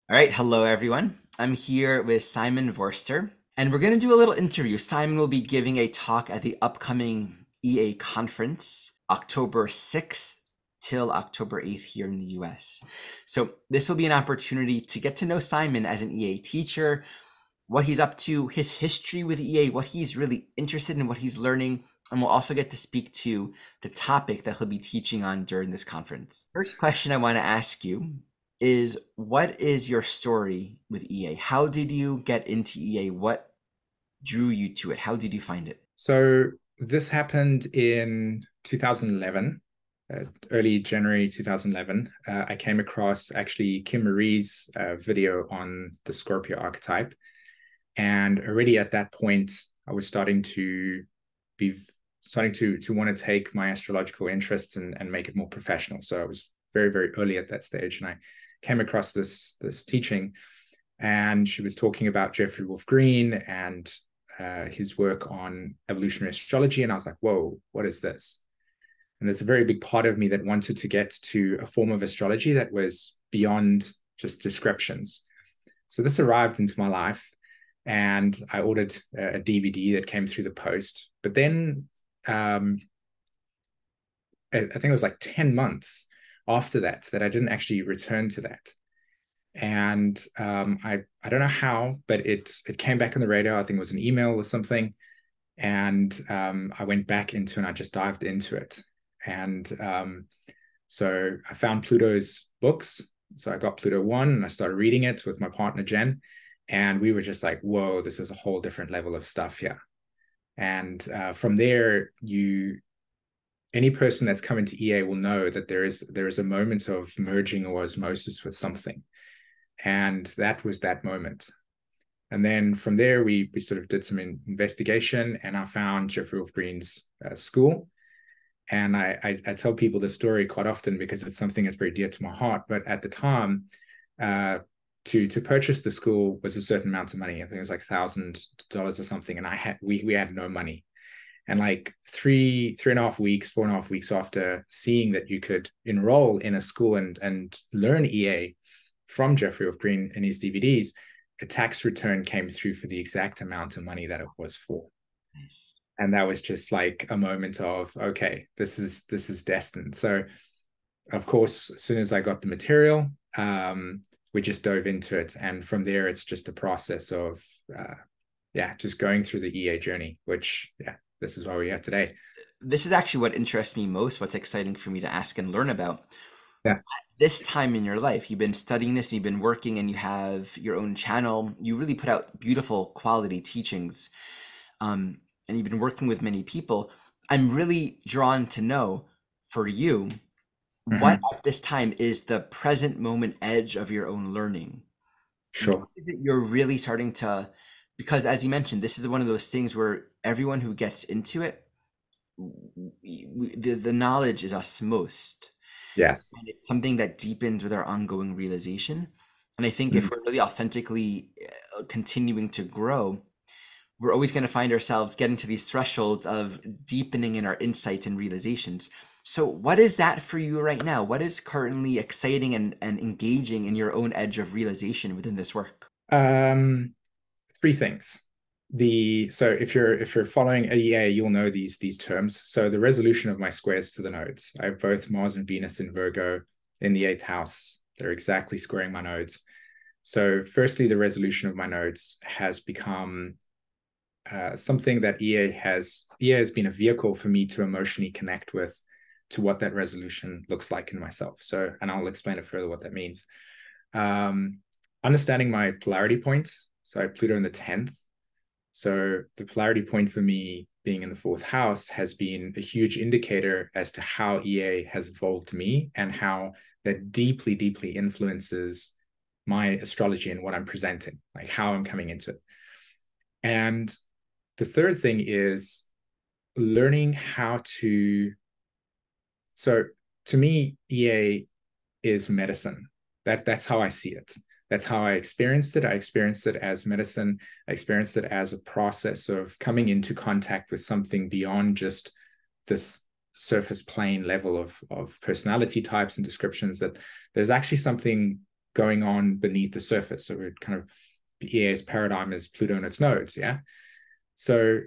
All right, hello everyone. I'm here with Simon Vorster, and we're going to do a little interview. Simon will be giving a talk at the upcoming EA conference, October 6th till October 8th here in the US. So, this will be an opportunity to get to know Simon as an EA teacher, what he's up to, his history with EA, what he's really interested in, what he's learning, and we'll also get to speak to the topic that he'll be teaching on during this conference. First question I want to ask you is, what is your story with EA? How did you get into EA? What drew you to it? How did you find it? So this happened in 2011, early January 2011. I came across actually Kim Marie's video on the Scorpio archetype. And already at that point, I was be starting to want to take my astrological interests and make it more professional. So I was very, very early at that stage. And I came across this teaching, and she was talking about Jeffrey Wolfe Green and his work on evolutionary astrology. And I was like, whoa, what is this? And there's a very big part of me that wanted to get to a form of astrology that was beyond just descriptions. So this arrived into my life, and I ordered a DVD that came through the post. But then I think it was like 10 months after that I didn't actually return to that. And I don't know how, but it came back on the radar. I think it was an email or something, and I went back into and I just dived into it. And so I found Pluto's books. So I got Pluto 1 and I started reading it with my partner Jen, and we were just like, "Whoa, this is a whole different level of stuff here." And from there, you any person that's come into EA will know that there is a moment of merging or osmosis with something, and that was that moment. And then from there, we sort of did some investigation, and I found Jeffrey Wolf Green's school. And I tell people this story quite often because it's something that's very dear to my heart. But at the time, uh, to purchase the school was a certain amount of money. I think it was like $1,000 or something, and we had no money. And like 3.5 weeks, 4.5 weeks after seeing that you could enroll in a school and learn EA from Jeffrey Wolf Green in his DVDs, a tax return came through for the exact amount of money that it was for. Nice. And that was just like a moment of, okay, this is destined. So of course, as soon as I got the material, we just dove into it. And from there, it's just a process of just going through the EA journey, which this is why we're here today. This is actually what interests me most, what's exciting for me to ask and learn about. Yeah. This time in your life, you've been studying this, you've been working, and you have your own channel. You really put out beautiful quality teachings, and you've been working with many people. I'm really drawn to know for you, what Mm-hmm. at this time is the present moment edge of your own learning? What Sure. is it you're really starting to, because as you mentioned, this is one of those things where everyone who gets into it, the knowledge is osmosed. Yes. And it's something that deepens with our ongoing realization. And I think if Mhm. we're really authentically continuing to grow, we're always going to find ourselves getting to these thresholds of deepening in our insights and realizations. So, what is that for you right now? What is currently exciting and engaging in your own edge of realization within this work? Um, Three things. So if you're following AEA, you'll know these terms. So the resolution of my squares to the nodes. I have both Mars and Venus in Virgo in the eighth house. They're exactly squaring my nodes. So firstly, the resolution of my nodes has become something that EA has been a vehicle for me to emotionally connect with, to what that resolution looks like in myself. So, and I'll explain it further what that means. Um, Understanding my polarity point. So I have Pluto in the 10th. So the polarity point for me being in the fourth house has been a huge indicator as to how EA has evolved me, and how that deeply, deeply influences my astrology and what I'm presenting, like how I'm coming into it. And the third thing is learning how to. So to me, EA is medicine. That's how I see it. That's how I experienced it. I experienced it as medicine. I experienced it as a process of coming into contact with something beyond just this surface plane level of personality types and descriptions, that there's actually something going on beneath the surface. So we're kind of EA's paradigm is Pluto and its nodes. Yeah. So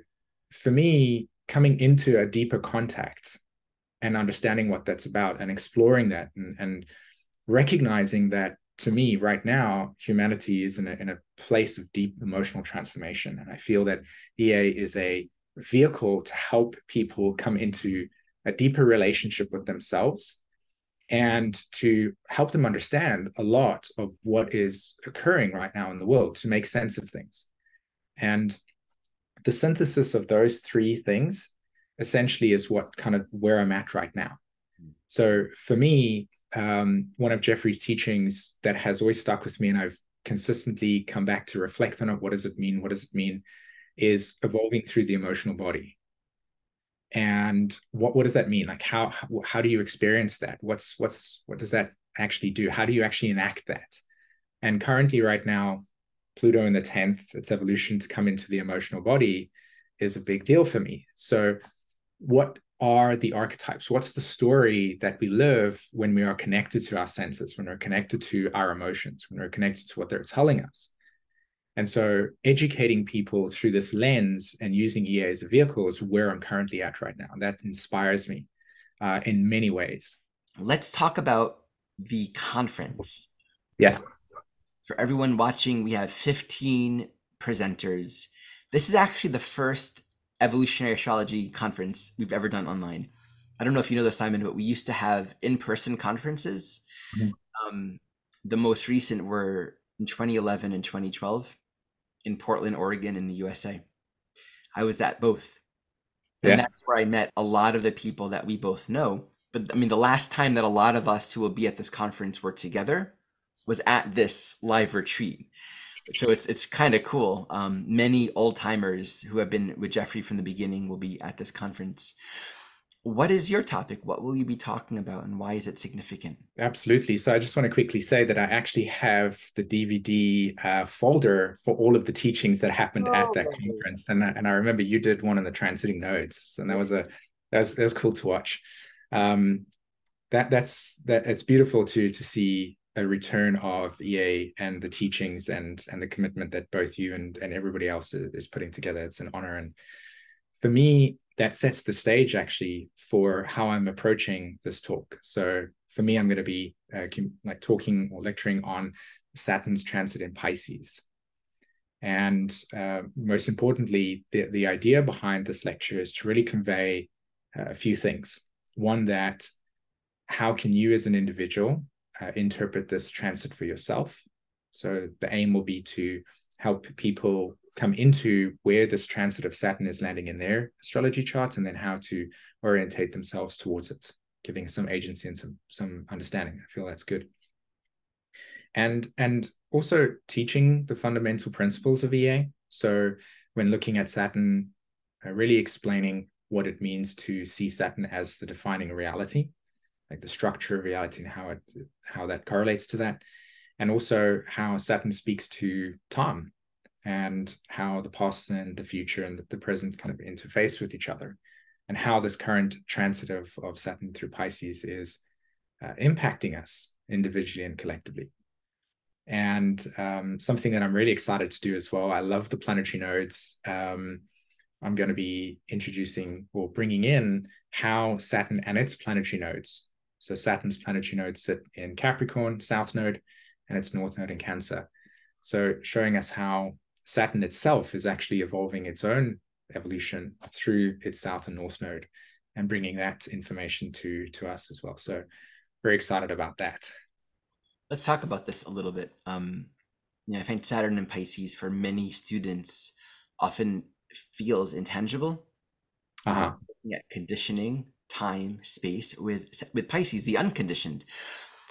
for me, coming into a deeper contact and understanding what that's about and exploring that and recognizing that, to me right now, humanity is in a place of deep emotional transformation. And I feel that EA is a vehicle to help people come into a deeper relationship with themselves and to help them understand a lot of what is occurring right now in the world, to make sense of things. And the synthesis of those three things essentially is what kind of where I'm at right now. So for me, one of Jeffrey's teachings that has always stuck with me, and I've consistently come back to reflect on it, what does it mean? What does it mean? Is evolving through the emotional body. And what does that mean? Like how do you experience that? What does that actually do? How do you actually enact that? And currently, right now, Pluto in the 10th, its evolution to come into the emotional body is a big deal for me. So what are the archetypes? What's the story that we live when we are connected to our senses, when we're connected to our emotions, when we're connected to what they're telling us? And so educating people through this lens and using EA as a vehicle is where I'm currently at right now. That inspires me in many ways. Let's talk about the conference. Yeah. For everyone watching, we have 15 presenters. This is actually the first evolutionary astrology conference we've ever done online. I don't know if you know this, Simon, but we used to have in-person conferences. The most recent were in 2011 and 2012 in Portland, Oregon, in the USA. I was at both. And that's where I met a lot of the people that we both know. But I mean, the last time that a lot of us who will be at this conference were together was at this live retreat. So it's kind of cool. Many old timers who have been with Jeffrey from the beginning will be at this conference. What is your topic? What will you be talking about, and why is it significant? Absolutely. So I just want to quickly say that I actually have the DVD folder for all of the teachings that happened at that conference, and I remember you did one on the transiting nodes, and that was cool to watch. It's beautiful to see a return of EA and the teachings and the commitment that both you and everybody else is putting together. It's an honor, and for me, that sets the stage actually for how I'm approaching this talk. So for me, I'm going to be talking or lecturing on Saturn's transit in Pisces. And most importantly, the idea behind this lecture is to really convey a few things. One, that how can you as an individual interpret this transit for yourself? So the aim will be to help people come into where this transit of Saturn is landing in their astrology charts, and then how to orientate themselves towards it, giving some agency and some understanding. I feel that's good. And also teaching the fundamental principles of EA. So when looking at Saturn, really explaining what it means to see Saturn as the defining reality, like the structure of reality and how that correlates to that. And also how Saturn speaks to time, and how the past and the future and the present kind of interface with each other, and how this current transit of Saturn through Pisces is impacting us individually and collectively. And something that I'm really excited to do as well, I love the planetary nodes. I'm going to be introducing or bringing in how Saturn and its planetary nodes. So Saturn's planetary nodes sit in Capricorn, South Node, and its North Node in Cancer. So showing us how Saturn itself is actually evolving its own evolution through its South and North Node, and bringing that information to us as well. So very excited about that. Let's talk about this a little bit. I find Saturn and Pisces for many students often feels intangible. Looking at conditioning, time, space with Pisces, the unconditioned.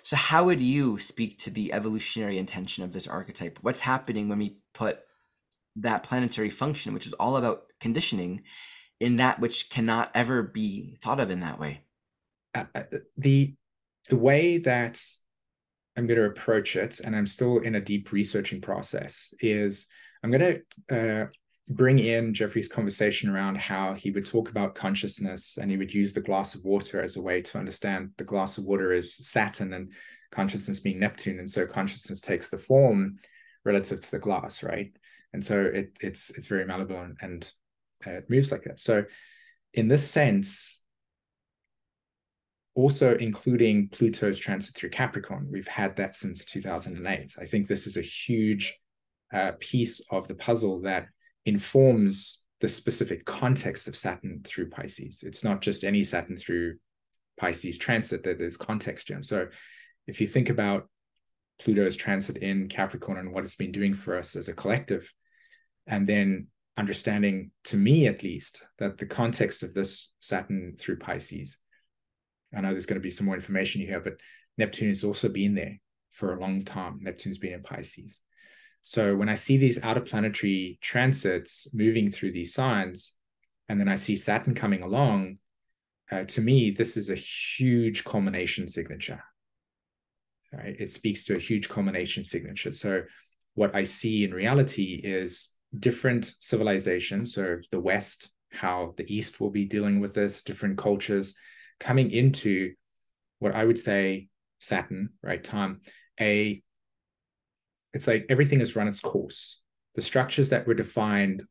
So how would you speak to the evolutionary intention of this archetype? What's happening when we put that planetary function, which is all about conditioning, in that which cannot ever be thought of in that way? The way that I'm going to approach it, and I'm still in a deep researching process, is I'm going to bring in Jeffrey's conversation around how he would talk about consciousness, and he would use the glass of water as a way to understand the glass of water is Saturn, consciousness being Neptune, and so consciousness takes the form relative to the glass, right? And so it's very malleable, and it moves like that. So in this sense, also including Pluto's transit through Capricorn, we've had that since 2008. I think this is a huge piece of the puzzle that informs the specific context of Saturn through Pisces. It's not just any Saturn through Pisces transit, that there's context here. And so if you think about Pluto's transit in Capricorn and what it's been doing for us as a collective, and then understanding, to me at least, that the context of this Saturn through Pisces, I know there's going to be some more information here, but Neptune has also been there for a long time. Neptune's been in Pisces. So when I see these outer planetary transits moving through these signs, and then I see Saturn coming along, to me, this is a huge culmination signature. Right? It speaks to a huge culmination signature. So what I see in reality is different civilizations, so the West, how the East will be dealing with this, different cultures coming into what I would say Saturn, right? Time. It's like everything has run its course. The structures that were defined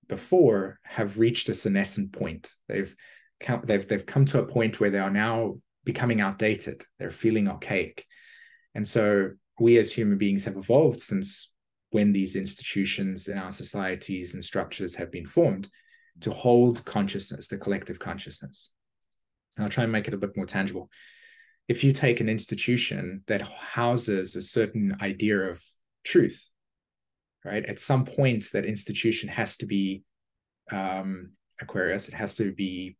before have reached a senescent point. They've come to a point where they are now becoming outdated. They're feeling archaic. And so we as human beings have evolved since when these institutions in our societies and structures have been formed to hold consciousness, the collective consciousness. And I'll try and make it a bit more tangible. If you take an institution that houses a certain idea of truth, right? At some point, that institution has to be Aquarius. It has to be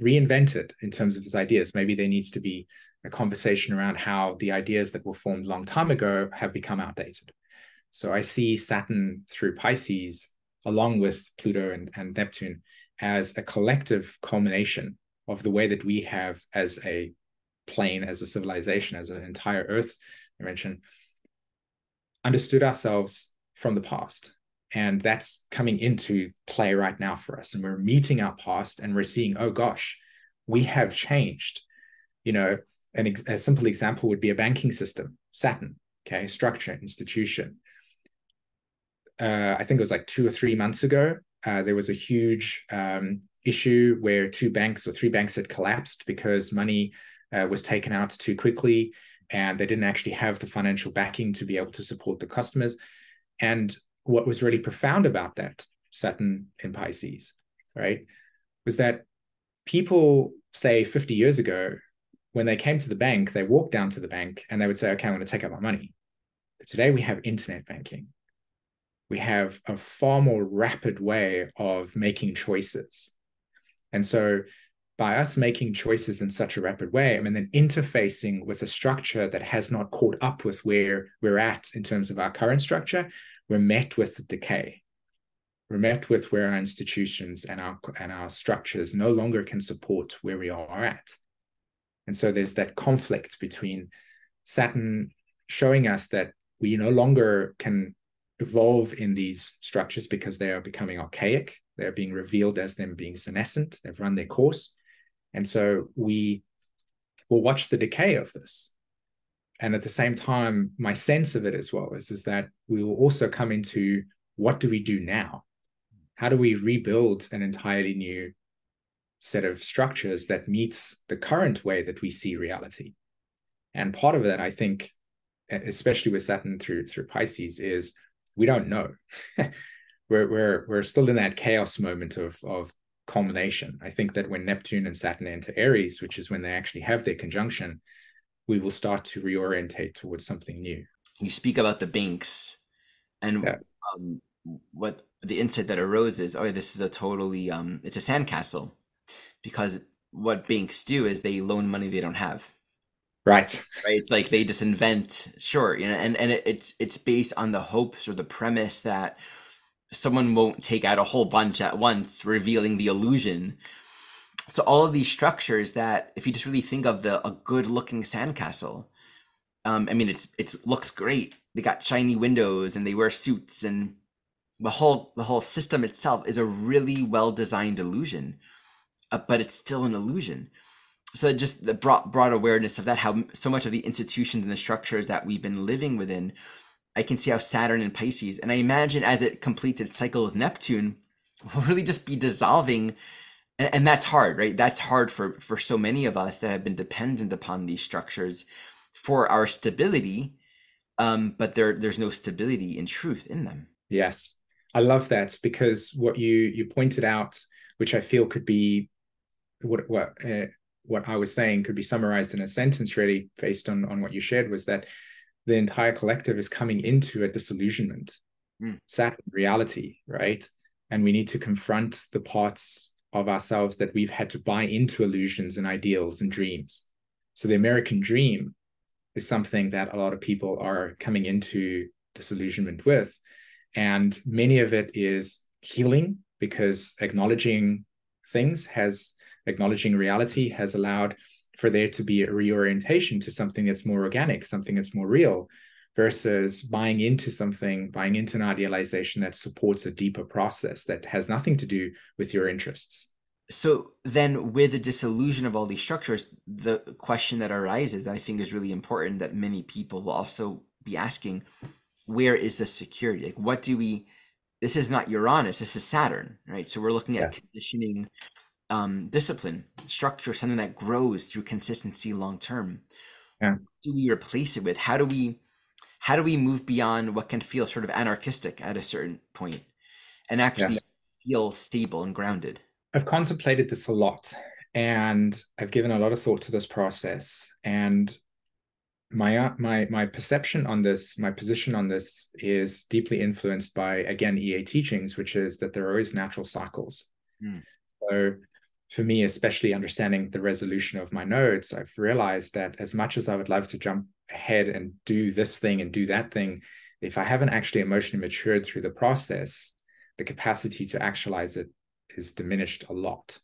reinvented in terms of its ideas. Maybe there needs to be a conversation around how the ideas that were formed a long time ago have become outdated. So I see Saturn through Pisces, along with Pluto and Neptune, as a collective culmination of the way that we have, as a plane, as a civilization, as an entire Earth dimension, understood ourselves from the past. And that's coming into play right now for us. And we're meeting our past and we're seeing, oh gosh, we have changed. You know, a simple example would be a banking system, Saturn, okay, structure, institution. I think it was like 2 or 3 months ago, there was a huge issue where 2 banks or 3 banks had collapsed because money was taken out too quickly, and they didn't actually have the financial backing to be able to support the customers. And what was really profound about that, Saturn in Pisces, right, was that people, say 50 years ago, when they came to the bank, they walked down to the bank and they would say, okay, I'm going to take out my money. But today we have internet banking. We have a far more rapid way of making choices. And so by us making choices in such a rapid way, and then interfacing with a structure that has not caught up with where we're at in terms of our current structure, we're met with decay. We're met with where our institutions and our structures no longer can support where we are at. And so there's that conflict between Saturn showing us that we no longer can evolve in these structures because they are becoming archaic. They're being revealed as them being senescent. They've run their course. And so we will watch the decay of this. And at the same time, my sense of it as well is that we will also come into, what do we do now? How do we rebuild an entirely new set of structures that meets the current way that we see reality? And part of that, I think, especially with Saturn through Pisces, is we don't know. we're still in that chaos moment of culmination. I think that when Neptune and Saturn enter Aries, which is when they actually have their conjunction, we will start to reorientate towards something new. You speak about the banks, and Yeah. what the insight that arose is, oh, this is a totally it's a sandcastle, because what banks do is they loan money they don't have. Right. Right? It's like they just invent, sure, you know, and it's based on the hopes or the premise that someone won't take out a whole bunch at once, revealing the illusion. So all of these structures that, if you just really think of a good looking sandcastle, I mean, it looks great. They got shiny windows and they wear suits, and the whole system itself is a really well designed illusion, but it's still an illusion. So just the broad awareness of that, how so much of the institutions and the structures that we've been living within, I can see how Saturn and Pisces, and I imagine as it completes its cycle with Neptune, will really just be dissolving, and that's hard, right? That's hard for so many of us that have been dependent upon these structures for our stability, but there's no stability in truth in them. Yes, I love that, because what you pointed out, which I feel could be what I was saying could be summarized in a sentence, really, based on what you shared, was that the entire collective is coming into a disillusionment, Mm. Saturn reality, right? And we need to confront the parts of ourselves that we've had to buy into illusions and ideals and dreams. So the American dream is something that a lot of people are coming into disillusionment with. And many of it is healing, because acknowledging reality has allowed for there to be a reorientation to something that's more organic, something that's more real, versus buying into an idealization that supports a deeper process that has nothing to do with your interests. So then, with the dissolution of all these structures, the question that arises, that I think is really important, that many people will also be asking, where is the security? Like, what do we? This is not Uranus. This is Saturn, right? So we're looking at Yeah. conditioning, discipline, structure, something that grows through consistency long term. Yeah. Do we replace it with? How do we move beyond what can feel sort of anarchistic at a certain point and actually Yes. feel stable and grounded? I've contemplated this a lot, and I've given a lot of thought to this process. And my perception on this, my position on this, is deeply influenced by, again, EA teachings, which is that there are always natural cycles. Mm. So for me, especially understanding the resolution of my nodes, I've realized that as much as I would love to jump ahead and do this thing and do that thing, if I haven't actually emotionally matured through the process, the capacity to actualize it is diminished a lot.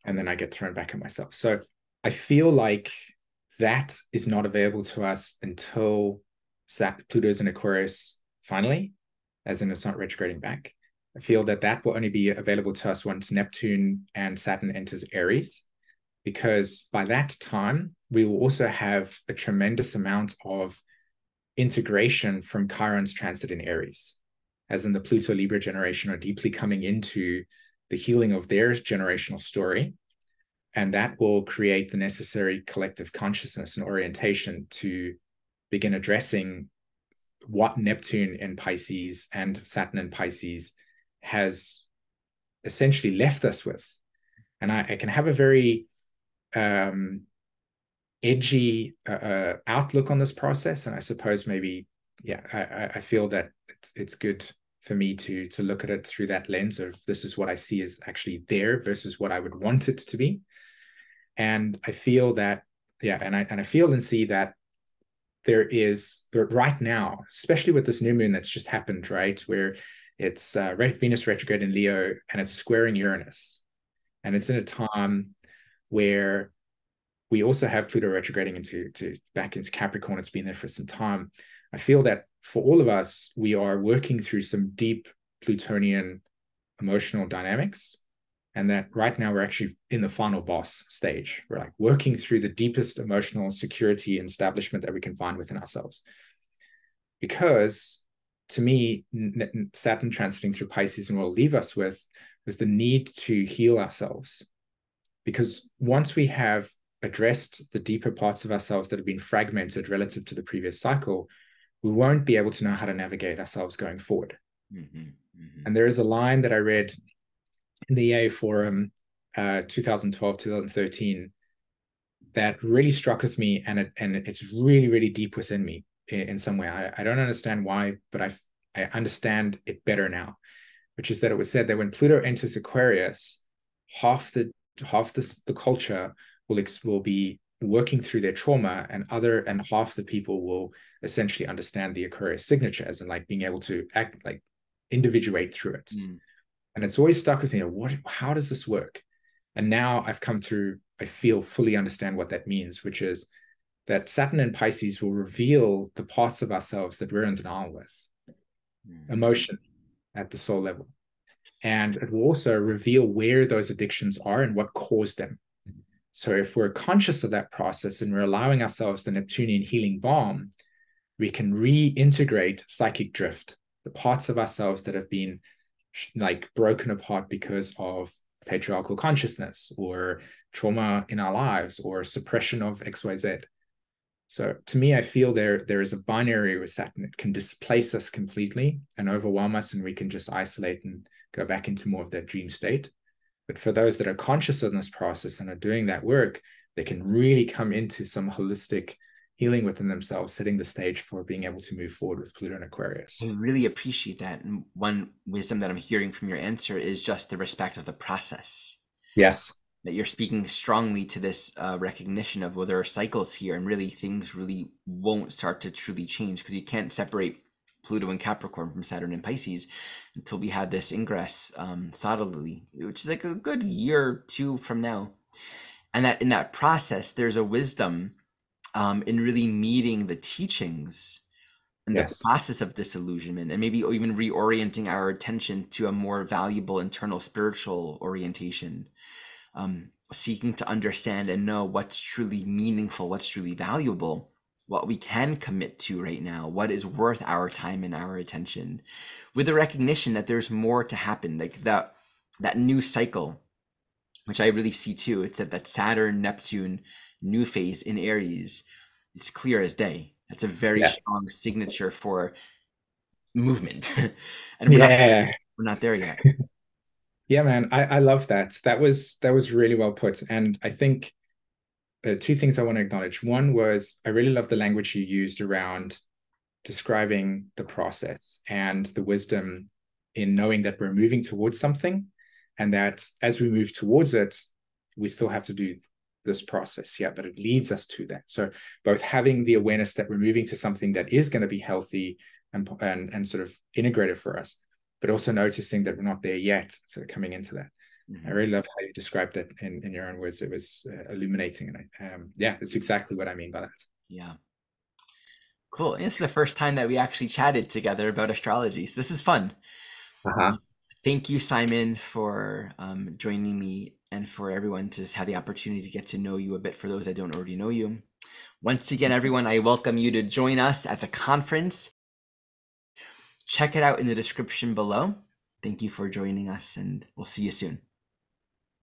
And then I get thrown back at myself. So I feel like that is not available to us until Pluto's in Aquarius finally, as in it's not retrograding back. I feel that that will only be available to us once Neptune and Saturn enters Aries, because by that time, we will also have a tremendous amount of integration from Chiron's transit in Aries, as in the Pluto Libra generation are deeply coming into the healing of their generational story. And that will create the necessary collective consciousness and orientation to begin addressing what Neptune in Pisces and Saturn in Pisces has essentially left us with. And I can have a very edgy outlook on this process. And I suppose maybe, yeah, I feel that it's good for me to look at it through that lens of, this is what I see is actually there versus what I would want it to be. And I feel that, yeah, and I feel and see that there right now, especially with this new moon that's just happened, right, where it's Venus retrograde in Leo and it's squaring Uranus, and it's in a time where we also have Pluto retrograding back into Capricorn. It's been there for some time. I feel that for all of us, we are working through some deep Plutonian emotional dynamics, and that right now we're actually in the final boss stage. We're like working through the deepest emotional security and establishment that we can find within ourselves. Because to me, Saturn transiting through Pisces and what will leave us with was the need to heal ourselves. Because once we have addressed the deeper parts of ourselves that have been fragmented relative to the previous cycle, we won't be able to know how to navigate ourselves going forward. Mm-hmm, mm-hmm. And there is a line that I read in the EA Forum 2012, 2013 that really struck with me, and it's really, really deep within me in some way. I don't understand why, but I understand it better now, which is that it was said that when Pluto enters Aquarius, half the culture will be working through their trauma, and half the people will essentially understand the Aquarius signature as in like being able to act like individuate through it. Mm. And it's always stuck with me. How does this work? And now I feel fully understand what that means, which is that Saturn and Pisces will reveal the parts of ourselves that we're in denial with, emotion at the soul level. And it will also reveal where those addictions are and what caused them. So if we're conscious of that process and we're allowing ourselves the Neptunian healing balm, we can reintegrate psychic drift, the parts of ourselves that have been like broken apart because of patriarchal consciousness or trauma in our lives or suppression of XYZ. So to me, I feel there is a binary with Saturn. It can displace us completely and overwhelm us, and we can just isolate and go back into more of that dream state. But for those that are conscious in this process and are doing that work, they can really come into some holistic healing within themselves, setting the stage for being able to move forward with Pluto and I Aquarius. really appreciate that. And one wisdom that I'm hearing from your answer is just the respect of the process. Yes. That you're speaking strongly to this recognition of, well, there are cycles here, and really things really won't start to truly change, because you can't separate Pluto and Capricorn from Saturn and Pisces until we have this ingress solidly, which is like a good year or two from now. And that in that process, there's a wisdom in really meeting the teachings and the Yes. process of disillusionment, and maybe even reorienting our attention to a more valuable internal spiritual orientation, seeking to understand and know what's truly meaningful, what's truly valuable, what we can commit to right now, what is worth our time and our attention, with the recognition that there's more to happen, like that new cycle, which I really see too. It's that Saturn Neptune new phase in Aries. It's clear as day. That's a very Yeah. strong signature for movement, and Yeah. we're not there yet. Yeah, man. I love that. That was really well put. And I think two things I want to acknowledge. One was I really love the language you used around describing the process and the wisdom in knowing that we're moving towards something, and that as we move towards it, we still have to do this process. Yeah, but it leads us to that. So both having the awareness that we're moving to something that is going to be healthy and sort of integrated for us, but also noticing that we're not there yet. So coming into that. I Mm-hmm. really love how you described it in your own words. It was illuminating, and yeah, it's exactly what I mean by that. Yeah. Cool. And this is the first time that we actually chatted together about astrology. So this is fun. Uh-huh. Thank you, Simon, for joining me, and for everyone to have the opportunity to get to know you a bit, for those that don't already know you. Once again, everyone, I welcome you to join us at the conference. Check it out in the description below. Thank you for joining us, and we'll see you soon.